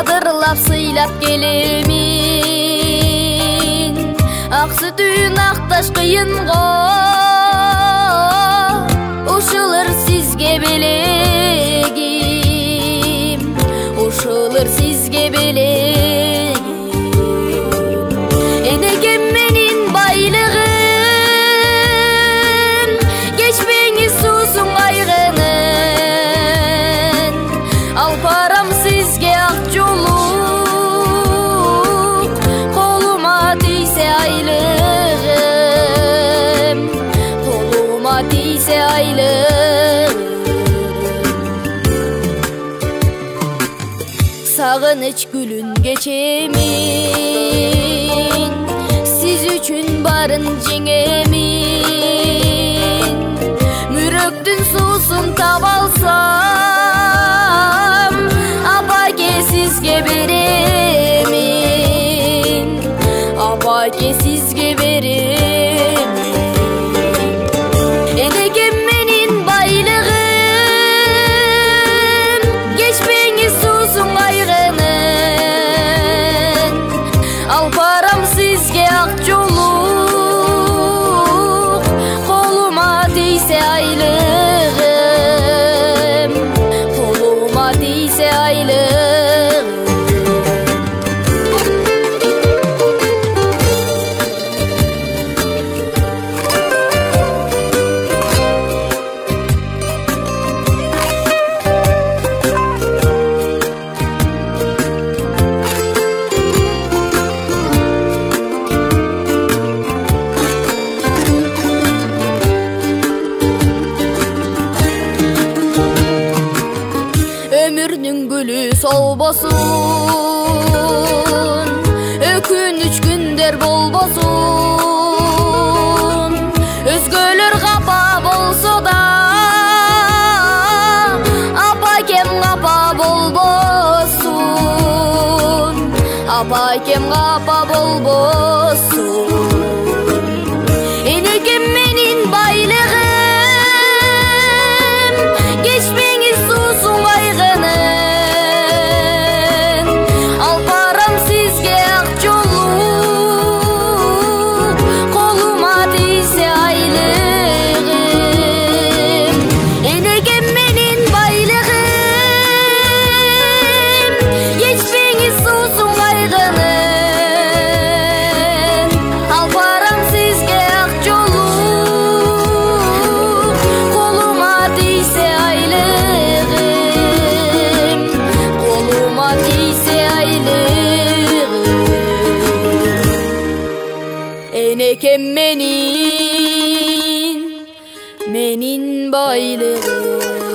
адырлап сыйлап келемин. Ак сүтүн акташ кыйын го, ушулар сизге белегим, ушулар сизге белегим. Энекем менин байлыгым, кечпеңиз суусун кайгынын. Алып барам сизге ак жолук, колума тийсе айлыгым, колума тийсе айлыгым. Сагыныч гүлүн кечемин, сиз үчүн барын жеңемин. Мүрөктүн суусун таба алсам, апаке сизге беремин, апаке сизге беремин. Энекем менин байлыгым, кечпеңиз суусун кайгынын. Алып барам сизге ак жолук, колума тийсе айлыгым, колума тийсе айлыгым. Ömürnün gülü solbosun, ökünüç günler bolbosun. Özgöler kapa bolsa da, apakem kapa bolbosun, apakem kapa bolbosun. Enekem menin baylığım, geçmeğiz susun kaygının. Alып барам сизге ак жолук, колума тийсе айлыгым. Энекем менин байлыгым, geçmeğiz susun kaygının. Alып барам сизге ак жолук, колума тийсе айлыгым, колума тийсе айлыгым. Энекем менин, менин байлыгым.